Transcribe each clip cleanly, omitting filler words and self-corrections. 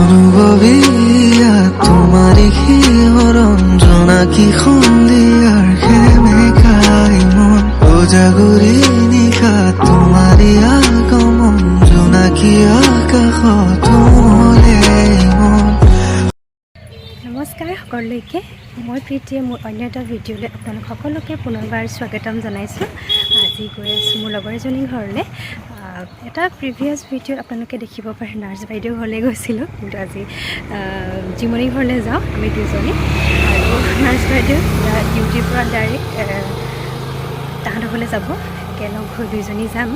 অনুভৱীয়া তোমাৰি শিহৰণ জনাকি সন্ধিয়াৰ সেমেকাই মন ওজাগুৰি নিশা তোমাৰি আগমন জোনাকী আকাশত উমলে মন। নমস্কাৰ সকলোকে, মই প্ৰীতিয়ে মোৰ অন্য এটা ভিডিঅ'লৈ আপোনালোক সকলোকে পুনৰবাৰ স্বাগতম জনাইছোঁ। আজি গৈ আছোঁ মোৰ লগৰ এজনীৰ ঘৰলৈ। এটা প্ৰিভিয়াছ ভিডিঅ'ত আপোনালোকে দেখিব পাৰে নাৰ্ছ বাইদেউ ঘৰলৈ গৈছিলোঁ, কিন্তু আজি জিমনিৰ ঘৰলৈ যাওঁ আমি দুজনী। আৰু নাৰ্ছ বাইদেউ ডিউটিৰ পৰা ডাইৰেক্ট তাহাঁতৰ ঘৰলৈ যাব, একেলগ হৈ দুইজনী যাম।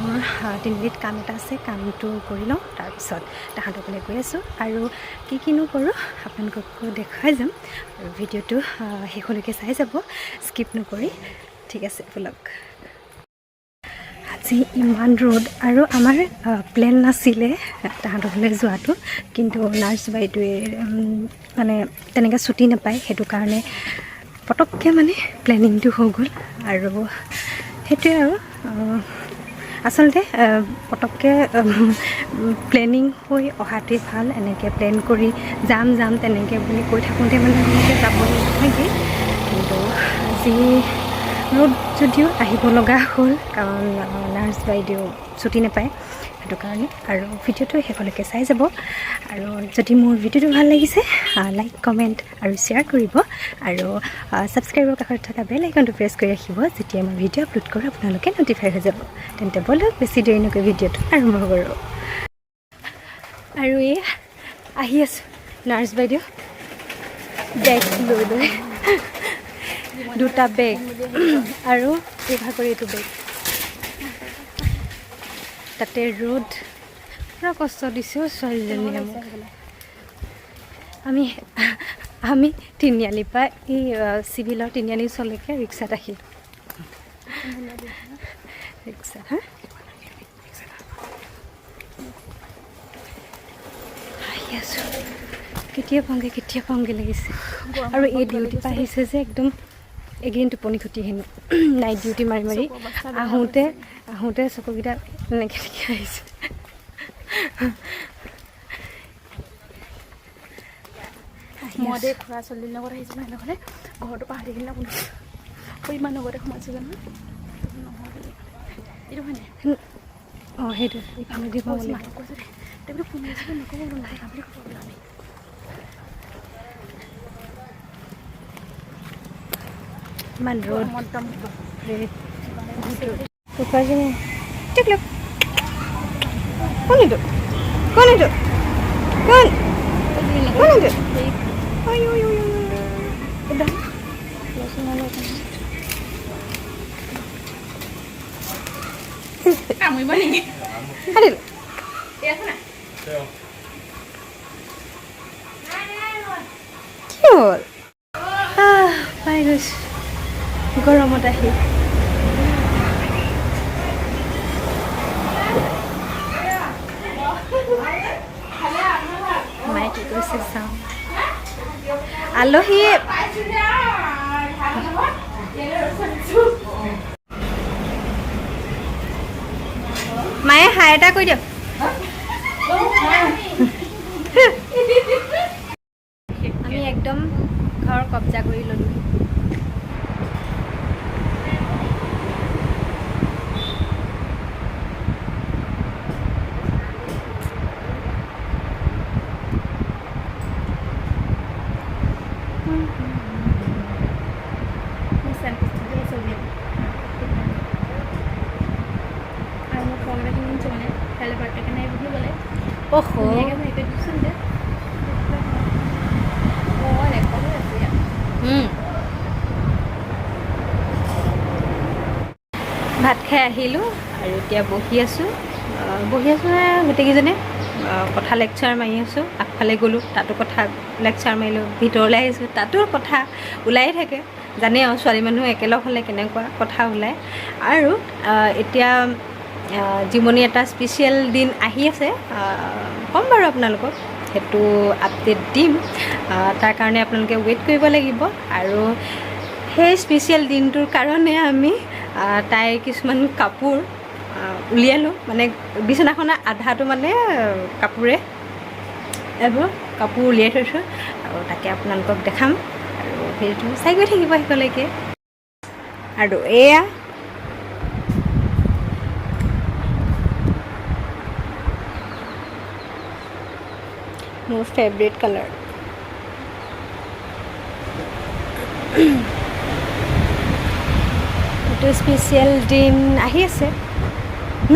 মোৰ তিনিআলিত কাম এটা আছে, কামটো কৰি লওঁ, তাৰপিছত তাহাঁতৰ ঘৰলৈ গৈ আছোঁ। আৰু কিনো কৰোঁ আপোনালোককো দেখুৱাই যাম, আৰু ভিডিঅ'টো শেষলৈকে চাই যাব স্কিপ নকৰি। ঠিক আছে ব'লক। আজি ইমান ৰ'দ, আৰু আমাৰ প্লেন নাছিলে তাহাঁতৰ ঘৰলৈ যোৱাটো, কিন্তু নাৰ্ছ বাইদেৱে মানে তেনেকৈ ছুটি নাপায়, সেইটো কাৰণে পটককৈ মানে প্লেনিংটো হৈ গ'ল। আৰু সেইটোৱে আৰু আচলতে পটককৈ প্লেনিং হৈ অহাটোৱে ভাল। এনেকৈ প্লেন কৰি যাম তেনেকৈ বুলি কৈ থাকোঁতে মানে তেনেকৈ যাবলৈ নহয়গৈ। কিন্তু আজি ৰ'দ যদিও আহিব লগা হ'ল, কাৰণ নাৰ্ছ বাইদেউ ছুটি নাপায়, সেইটো কাৰণে। আৰু ভিডিঅ'টো শেষলৈকে চাই যাব। আৰু যদি মোৰ ভিডিঅ'টো ভাল লাগিছে লাইক, কমেণ্ট আৰু শ্বেয়াৰ কৰিব, আৰু ছাবস্ক্ৰাইবৰ কাষত থকা বেল আইকনটো প্ৰেছ কৰি ৰাখিব। যেতিয়া মই ভিডিঅ' আপলোড কৰোঁ আপোনালোকে ন'টিফাই হৈ যাব। তেন্তে ব'লক বেছি দেৰি নকৰি ভিডিঅ'টো আৰম্ভ কৰোঁ। আৰু এই আহি আছোঁ নাৰ্ছ বাইদেউ বেগ লৈ লৈ, দুটা বেগ আৰু ব্যৱহাৰ কৰি এইটো বেগ। তাতে ৰ'দ পুৰা কষ্ট দিছোঁ ছোৱালীজনীয়ে মোক। আমি তিনিআলিৰ পৰা এই চিভিলৰ তিনিআলি ওচৰলৈকে ৰিক্সাত আহিলোঁ। ৰিক্সা আহি আছোঁ, কেতিয়া পাওঁগৈ লাগিছে। আৰু এই ডিউটিৰ পৰা আহিছে যে একদম এইকেইদিন টোপনি ক্ষতি হেনো, নাইট ডিউটি মাৰি আহোঁতে চকুকেইটা এনেকৈ আহিছে। মই দেই খুৰা ছোৱালীৰ লগত আহিছিলোঁ, সেনেকৈ ঘৰটো পাহৰি কিনে শুনিছোঁ ইমান লগতে সোমাইছোঁ জানো। এইটো হয়নে? অঁ সেইটো ইফালে দিব কৈছোঁ দেই, তেখেতে ফোন কৰিছিলোঁ নক'ব নাহে বুলি ক'ব আমি। ইমান ৰ'দ একদম উপাৰ্জন ঠিক লওক। কোন এইটো কোন এইটো কোন কোন এইটো? কামুৰিব নেকি? কি হ'ল? পাই গৈছোঁ গৰমত আহি। মায়ে কি কৈছে চাওঁ। আলহী মায়ে হাই এটা কৈ দিয়ক। আমি একদম ঘৰ কব্জা কৰি ল'লোঁ। ভাত খাই আহিলোঁ আৰু এতিয়া বহি আছোঁ গোটেইকেইজনে কথা লেকচাৰ মাৰি আছোঁ। আগফালে গ'লোঁ, তাতো কথা লেকচাৰ মাৰিলোঁ। ভিতৰলৈ আহিছোঁ, তাতো কথা ওলাই থাকে। জানে আৰু ছোৱালী মানুহ একেলগ হ'লে কেনেকুৱা কথা ওলায়। আৰু এতিয়া জিমনি এটা স্পেচিয়েল দিন আহি আছে, ক'ম বাৰু আপোনালোকক, সেইটো আপডেট দিম। তাৰ কাৰণে আপোনালোকে ৱেইট কৰিব লাগিব। আৰু সেই স্পেচিয়েল দিনটোৰ কাৰণে আমি তাইৰ কিছুমান কাপোৰ উলিয়ালোঁ, মানে বিচনাখনৰ আধাটো মানে কাপোৰে এইবোৰ কাপোৰ উলিয়াই থৈছোঁ আৰু তাকে আপোনালোকক দেখাম আৰু ভিডিঅ'টো চাই গৈ থাকিব শেষলৈকে। আৰু এয়া মোৰ ফেভৰেট কালাৰ। এইটো স্পেচিয়েল দিন আহি আছে ন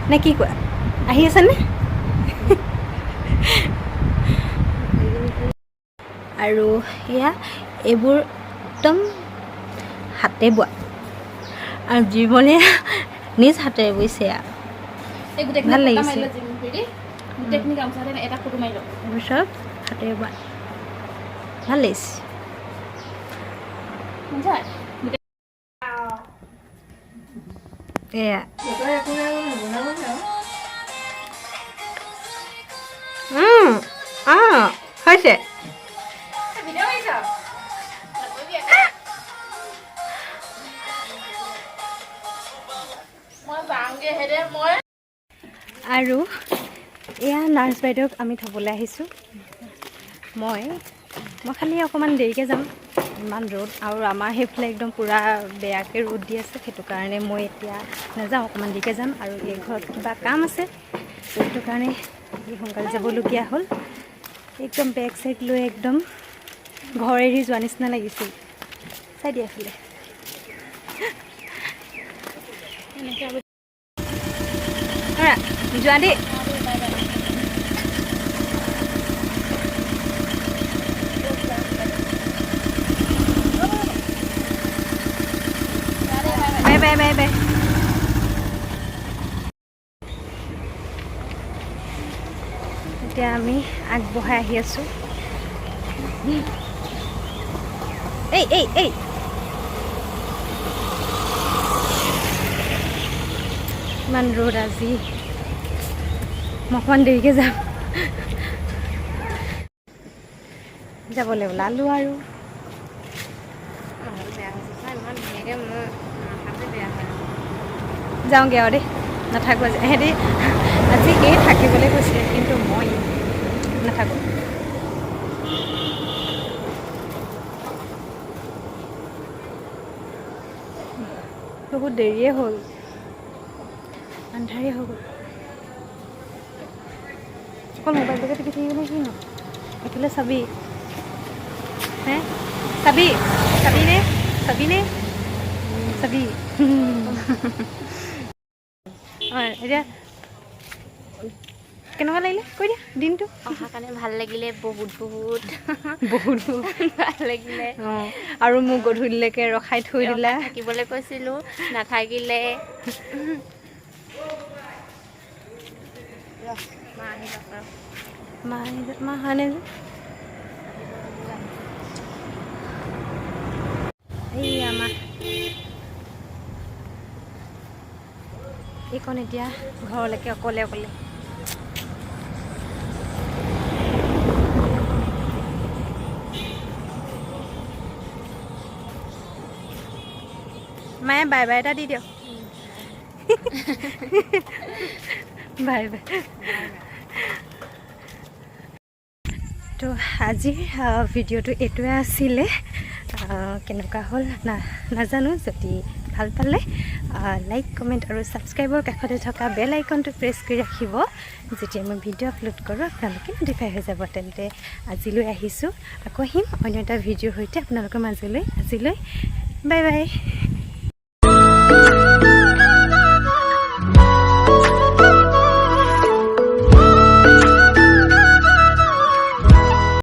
নে কি কোৱা? আহি আছেনে? আৰু এয়া এইবোৰ একদম হাতে বোৱা আৰু জীৱনে নিজ হাতেৰে বৈছে ভাল লাগিছে। এইবোৰ চব হাতেৰে বোৱা ভাল লাগিছে। এয়া হৈছে আৰু এয়া নাৰ্ছ বাইদেউক আমি থ'বলৈ আহিছোঁ। মই খালি অকণমান দেৰিকৈ যাম, ইমান ৰ'দ আৰু আমাৰ সেইফালে একদম পূৰা বেয়াকৈ ৰ'দ দি আছে, সেইটো কাৰণে মই এতিয়া নাযাওঁ, অকণমান দেৰিকৈ যাম। আৰু এই ঘৰত কিবা কাম আছে, সেইটো কাৰণে সোনকালে যাবলগীয়া হ'ল। একদম বেগ চেগ লৈ একদম ঘৰ এৰি যোৱা নিচিনা লাগিছিল। চাই দিয়া এইফালে যোৱা দেই। Bye bye bye bye. এতিয়া আমি আগবঢ়াই আহি আছোঁ। এই এই এই ইমান ৰ'দ আজি, মই অকণমান দেৰিকৈ যাম। যাবলৈ ওলালোঁ আৰু যাওঁগৈ আৰু দেই, নাথাকোঁ আজি। সিহঁতি আজি এই থাকিবলৈ কৈছিলে, কিন্তু মই নাথাকোঁ। বহুত দেৰিয়ে হ'ল, আন্ধাৰে হৈ গ'ল। অকল মোবাইলটোকে টিপি থাকিবলৈ কি হ'ল? এইফালে চাবি হে, চাবি চাবিনে চাবিনে চাবি। হয়, এতিয়া কেনেকুৱা লাগিলে কৈ দিয়া দিনটো? অহাৰ কাৰণে ভাল লাগিলে, বহুত বহুত বহুত ভাল লাগিলে। অঁ, আৰু মোক গধূলিলৈকে ৰখাই থৈ দিলা। থাকিবলৈ কৈছিলোঁ, নাথাকিলে। মা হানে এই আমাৰ এইকণ এতিয়া ঘৰলৈকে অকলে অকলে। মায়ে বাই বাই এটা দি দিয়ক। Bye bye. তো আজিৰ ভিডিঅ'টো এইটোৱে আছিলে। কেনেকুৱা হ'ল নাজানো। যদি ভাল পালে লাইক কমেণ্ট আৰু ছাবস্ক্ৰাইবৰ কাষতে থকা বেল আইকনটো প্ৰেছ কৰি ৰাখিব। যেতিয়া মই ভিডিঅ' আপলোড কৰোঁ আপোনালোকে ন'টিফাই হৈ যাব। তেন্তে আজিলৈ আহিছোঁ, আকৌ আহিম অন্য এটা ভিডিঅ'ৰ সৈতে আপোনালোকৰ মাজলৈ। আজিলৈ বাই বাই।